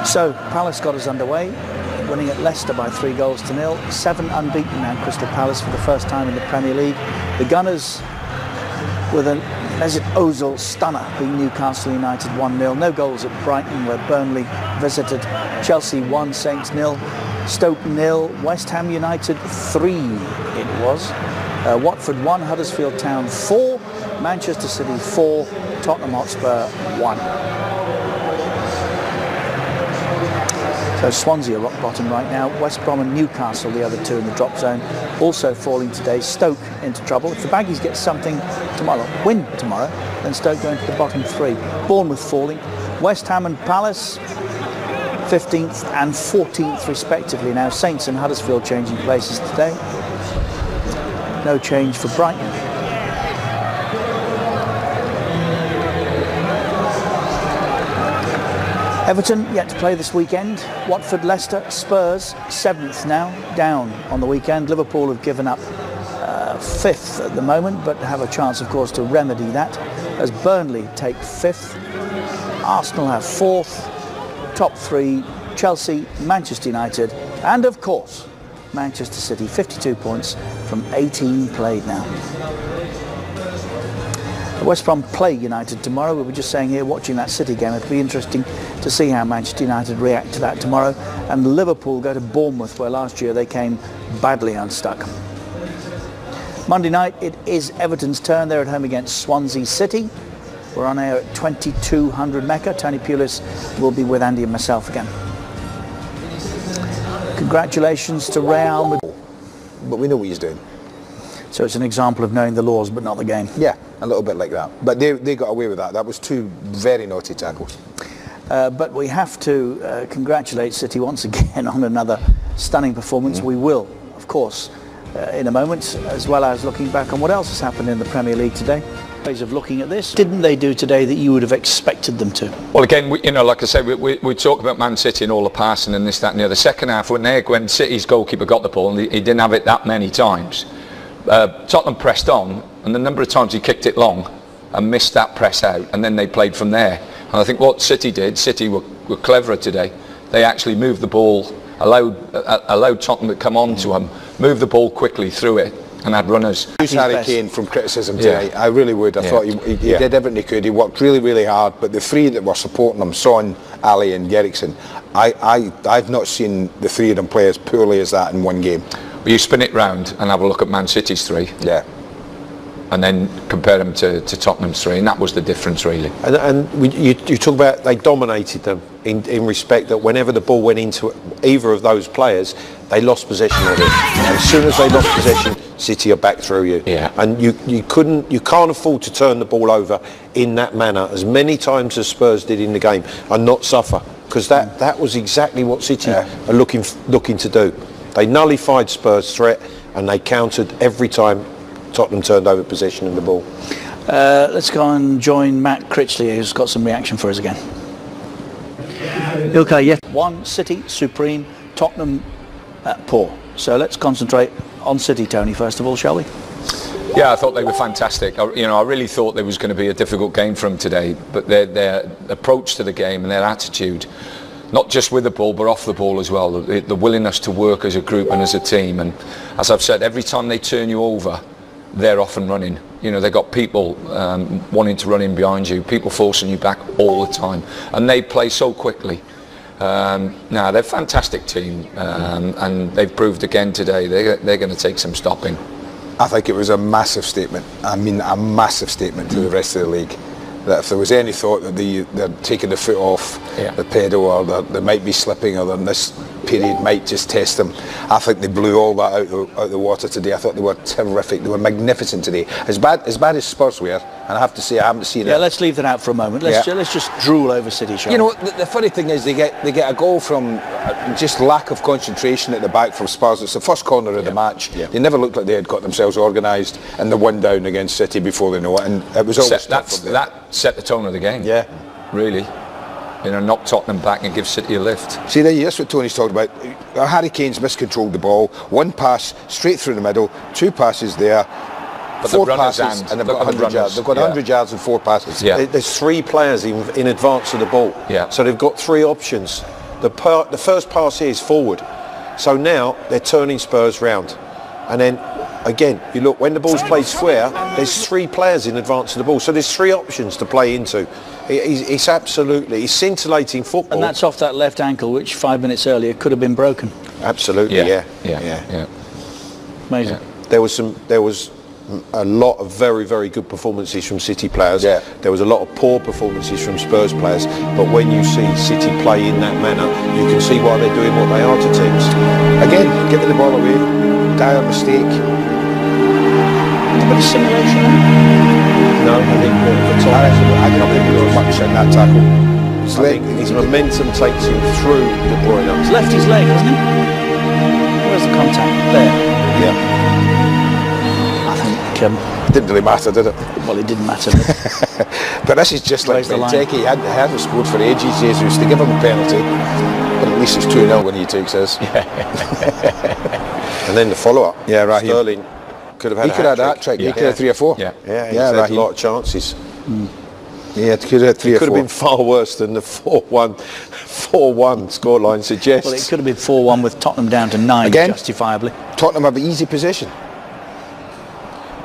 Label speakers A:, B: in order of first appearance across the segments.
A: So Palace got us underway, winning at Leicester by 3-0. 7 unbeaten now, Crystal Palace, for the first time in the Premier League. The Gunners with a Mesut Ozil stunner, being Newcastle United 1-0. No goals at Brighton, where Burnley visited. Chelsea 1, Saints 0. Stoke 0, West Ham United 3 it was. Watford 1, Huddersfield Town 4, Manchester City 4, Tottenham Hotspur 1. So Swansea are rock bottom right now. West Brom and Newcastle, the other two in the drop zone, also falling today. Stoke into trouble. If the Baggies get something tomorrow, win tomorrow, then Stoke go into the bottom 3. Bournemouth falling. West Ham and Palace 15th and 14th respectively. Now Saints and Huddersfield changing places today. No change for Brighton. Everton yet to play this weekend. Watford, Leicester, Spurs 7th now, down on the weekend. Liverpool have given up 5th at the moment, but have a chance of course to remedy that as Burnley take 5th. Arsenal have 4th. Top 3, Chelsea, Manchester United, and of course Manchester City, 52 points from 18 played now. West Brom play United tomorrow. We were just saying here, watching that City game, it'll be interesting to see how Manchester United react to that tomorrow. And Liverpool go to Bournemouth, where last year they came badly unstuck. Monday night, it is Everton's turn. They're at home against Swansea City. We're on air at 2200 Mecca. Tony Pulis will be with Andy and myself again. Congratulations to Real Madrid.
B: But we know what he's doing.
A: So it's an example of knowing the laws but not the game.
B: Yeah, a little bit like that. But they got away with that. That was 2 very naughty tackles.
A: But we have to congratulate City once again on another stunning performance. We will, of course, in a moment, as well as looking back on what else has happened in the Premier League today. Ways of looking at this. Didn't they do today that you would have expected them to?
C: Well, again, like I said, we talk about Man City and all the passing and this, that and the other. Second half, when City's goalkeeper got the ball, and he didn't have it that many times, Tottenham pressed on, and the number of times he kicked it long and missed that press out, and then they played from there. And I think what City did, City were cleverer today. They actually moved the ball, allowed Tottenham to come on to him, moved the ball quickly through it, and had runners.
B: Use Harry Kane from criticism tonight. I really would. I thought he did everything he could. He worked really, really hard. But the 3 that were supporting him, Son, Ali and Gerriksen, I've not seen the 3 of them play as poorly as that in one game.
C: Well, you spin it round and have a look at Man City's 3.
B: Yeah.
C: And then compare them to Tottenham's 3, and that was the difference really.
D: And you talk about they dominated them in respect that whenever the ball went into either of those players, they lost possession of it. And as soon as they lost possession, City are back through you.
C: Yeah.
D: And you can't afford to turn the ball over in that manner as many times as Spurs did in the game and not suffer, because that was exactly what City are looking to do. They nullified Spurs' threat and they countered every time Tottenham turned over possession of the ball.
A: Let's go and join Matt Critchley, who's got some reaction for us again. Okay, yes. 1, City, supreme. Tottenham, poor. So let's concentrate on City, Tony, first of all, shall we?
C: Yeah, I thought they were fantastic. I really thought there was going to be a difficult game for them today, but their approach to the game and their attitude, not just with the ball but off the ball as well, the willingness to work as a group and as a team. And as I've said, every time they turn you over, they're off and running. They've got people wanting to run in behind you, people forcing you back all the time, and they play so quickly. They're a fantastic team, and they've proved again today they're going to take some stopping.
B: I think it was a massive statement. I mean, a massive statement to the rest of the league. That if there was any thought that they're taking the foot off the pedal, or they might be slipping, or this period might just test them, I think they blew all that out the water today. I thought they were terrific. They were magnificent today. As bad as Spurs were, and I have to say I haven't seen it.
A: Yeah, let's leave that out for a moment. Let's just drool over City, shall we?
B: The funny thing is they get a goal from just lack of concentration at the back from Spurs. It's the first corner of the match. They never looked like they had got themselves organised, and they're 1 down against City before they know it. And it was always
C: that set the tone of the game. Yeah, really. Knock Tottenham back and give City a lift.
B: See, that's what Tony's talking about. Harry Kane's miscontrolled the ball. 1 pass straight through the middle, 2 passes there,
C: but
B: 4 passes, and they've got 100 yards. They've got 100 yards and 4 passes.
D: There's 3 players in advance of the ball, so they've got 3 options. The first pass here is forward. So now they're turning Spurs round. And then, again, you look, when the ball's played square, there's 3 players in advance of the ball. So there's 3 options to play into. It's absolutely, it's scintillating football.
A: And that's off that left ankle, which 5 minutes earlier could have been broken.
D: Absolutely, yeah.
A: Amazing.
D: There was a lot of very, very good performances from City players.
B: Yeah.
D: There was a lot of poor performances from Spurs players. But when you see City play in that manner, you can see why they're doing what they are to teams.
B: Again, giving the ball away, dire mistake.
A: A bit of simulation.
D: No, I think for Tom,
B: I don't think he was much in that tackle.
D: his momentum takes him through De Bruyne.
A: He's left his leg, hasn't he? Where's the contact? There.
B: Yeah.
A: I think...
B: Didn't really matter, did it?
A: Well, it didn't matter.
B: But this is just like Benteke. He hadn't scored for ages, Jesus. They give him a penalty, but at least it's 2-0 when he takes his.
D: And then the follow-up.
B: Yeah, right.
D: Sterling could have had
B: He could have had that trick. He could have 3 or 4.
D: Yeah, he's had a lot of chances.
B: Yeah, it could have 3 or 4.
D: It could have been far worse than the 4-1 scoreline suggests.
A: Well, it could have been 4-1 with Tottenham down to 9,
B: Again,
A: justifiably.
B: Tottenham have an easy position.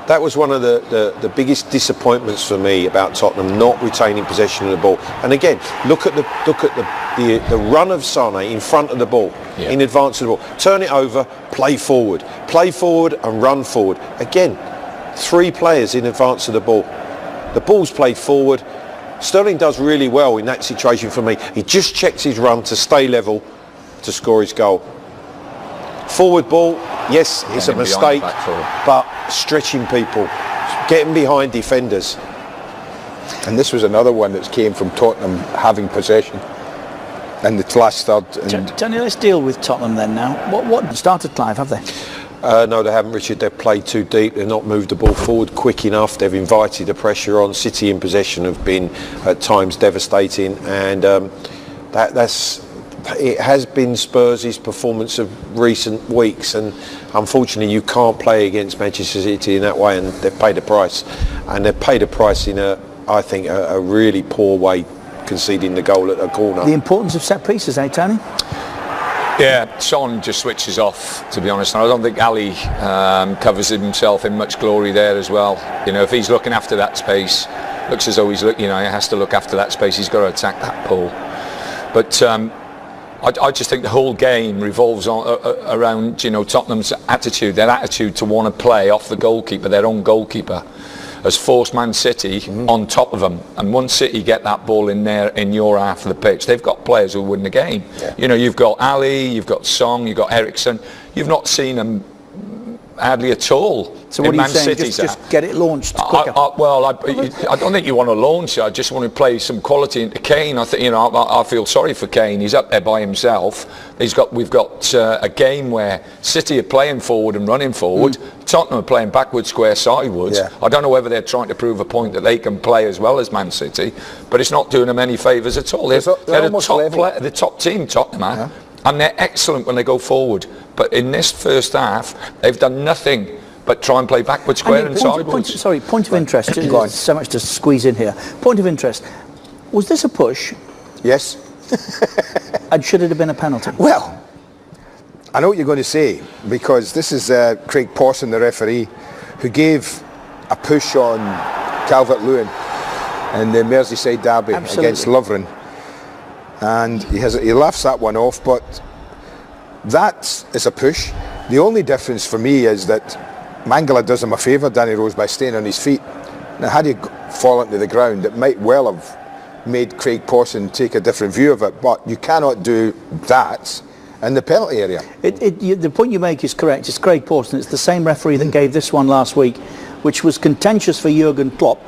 D: That was one of the biggest disappointments for me about Tottenham not retaining possession of the ball. And again, look at the run of Sane in front of the ball, in advance of the ball. Turn it over, play forward and run forward. Again, 3 players in advance of the ball. The ball's played forward. Sterling does really well in that situation for me. He just checks his run to stay level to score his goal. Forward ball, yes, it's a mistake, but stretching people, getting behind defenders.
B: And this was another one that came from Tottenham having possession in the last third.
A: Tony, let's deal with Tottenham then now. What started, Clive, have they?
D: No, they haven't, Richard. They've played too deep. They've not moved the ball forward quick enough. They've invited the pressure on. City in possession have been at times devastating, and it has been Spurs' performance of recent weeks, and unfortunately you can't play against Manchester City in that way, and they've paid a price. And they've paid a price in I think a really poor way, conceding the goal at a corner.
A: The importance of set pieces, eh, Tony?
C: Yeah, Son just switches off, to be honest, and I don't think Ali covers himself in much glory there as well. You know, if he's looking after that space, looks as though he has to look after that space. He's got to attack that ball. But I just think the whole game revolves around Tottenham's attitude, their attitude to want to play off the goalkeeper, their own goalkeeper, has forced Man City on top of them. And once City get that ball in your half of the pitch, they've got players who win the game. Yeah. You've got Ali, you've got Song, you've got Eriksen. You've not seen them hardly at all.
A: So what are you saying? Just get it launched quicker?
C: I don't think you want to launch it. I just want to play some quality into Kane. I think I feel sorry for Kane. He's up there by himself. We've got a game where City are playing forward and running forward. Tottenham are playing backwards, square sidewards. Yeah. I don't know whether they're trying to prove a point that they can play as well as Man City, but it's not doing them any favours at all. They're the top team, Tottenham, and they're excellent when they go forward. But in this first half, they've done nothing but try and play backward, square and sideways.
A: Point of interest. There's so much to squeeze in here. Point of interest. Was this a push?
B: Yes.
A: And should it have been a penalty?
B: Well, I know what you're going to say, because this is Craig Pawson, the referee, who gave a push on Calvert-Lewin in the Merseyside derby against Lovren. And he laughs that one off, but that is a push. The only difference for me is that Mangala does him a favour, Danny Rose, by staying on his feet. Now, had he fallen to the ground, it might well have made Craig Pawson take a different view of it, but you cannot do that in the penalty area.
A: The point you make is correct. It's Craig Pawson. It's the same referee that gave this one last week, which was contentious for Jurgen Klopp.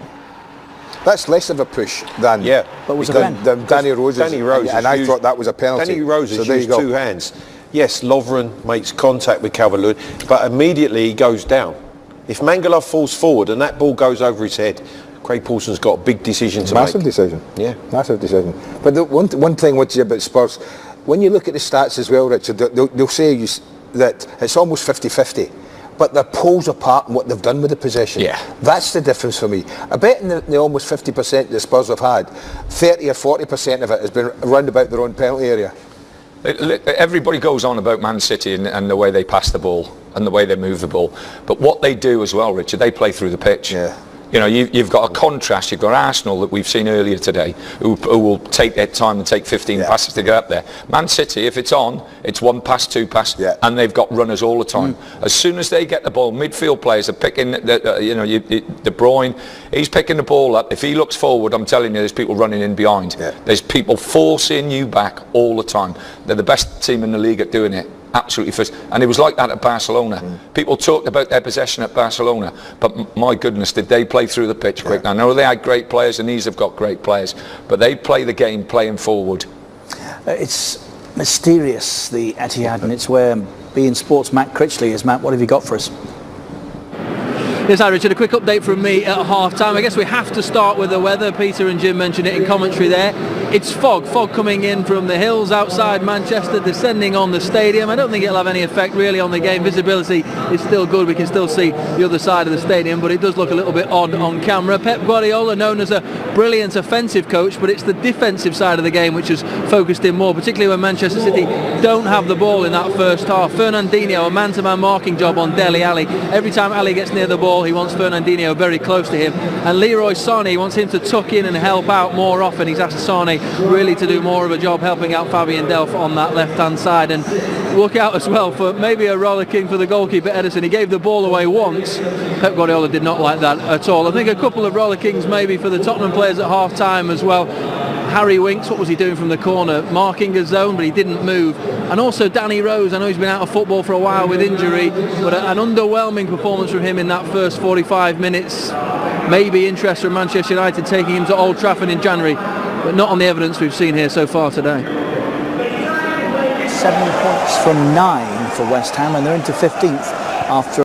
B: That's less of a push than Danny Rose's.
D: Danny Rose,
B: and I thought that was a penalty.
D: Danny Rose has used 2 hands. Yes, Lovren makes contact with Calvert-Lewin, but immediately he goes down. If Mangala falls forward and that ball goes over his head, Craig Pawson's got a big decision to make.
B: Massive decision.
D: Yeah.
B: Massive decision. But the one thing which is about Spurs, when you look at the stats as well, Richard, they'll say that it's almost 50-50. But they're poles apart in what they've done with the possession. Yeah. That's the difference for me. I bet in the almost 50% the Spurs have had, 30 or 40% of it has been round about their own penalty area.
C: Everybody goes on about Man City and the way they pass the ball and the way they move the ball, but what they do as well, Richard, they play through the pitch.
B: Yeah.
C: You know, you've got a contrast. You've got Arsenal that we've seen earlier today, who will take their time and take 15 passes to get up there. Man City, if it's on, it's one pass, two pass, and they've got runners all the time. As soon as they get the ball, midfield players are picking. De Bruyne, he's picking the ball up. If he looks forward, I'm telling you, there's people running in behind. Yeah. There's people forcing you back all the time. They're the best team in the league at doing it. Absolutely first, and it was like that at Barcelona. People talked about their possession at Barcelona, but my goodness, did they play through the pitch quick. I know they had great players, and these have got great players, but they play the game playing forward.
A: It's mysterious, the Etihad, and it's where beIN Sports' Matt Critchley is. Matt, what have you got for us?
E: Yes, hi Richard, a quick update from me at half-time. I guess we have to start with the weather. Peter and Jim mentioned it in commentary there. It's fog coming in from the hills outside Manchester, descending on the stadium. I don't think it'll have any effect really on the game. Visibility is still good. We can still see the other side of the stadium, but it does look a little bit odd on camera. Pep Guardiola, known as a brilliant offensive coach, but it's the defensive side of the game which has focused in more, particularly when Manchester City don't have the ball in that first half. Fernandinho, a man-to-man marking job on Dele Alli. Every time Ali gets near the ball, he wants Fernandinho very close to him. And Leroy Sané wants him to tuck in and help out more often. He's asked Sané really to do more of a job helping out Fabian Delph on that left-hand side. And look out as well for maybe a rollicking for the goalkeeper Ederson. He gave the ball away once. Pep Guardiola did not like that at all. I think a couple of rollickings maybe for the Tottenham players at half-time as well. Harry Winks, what was he doing from the corner? Marking a zone, but he didn't move. And also Danny Rose, I know he's been out of football for a while with injury, but an underwhelming performance from him in that first 45 minutes. Maybe interest from Manchester United taking him to Old Trafford in January, but not on the evidence we've seen here so far today.
A: 7 points from 9 for West Ham, and they're into 15th after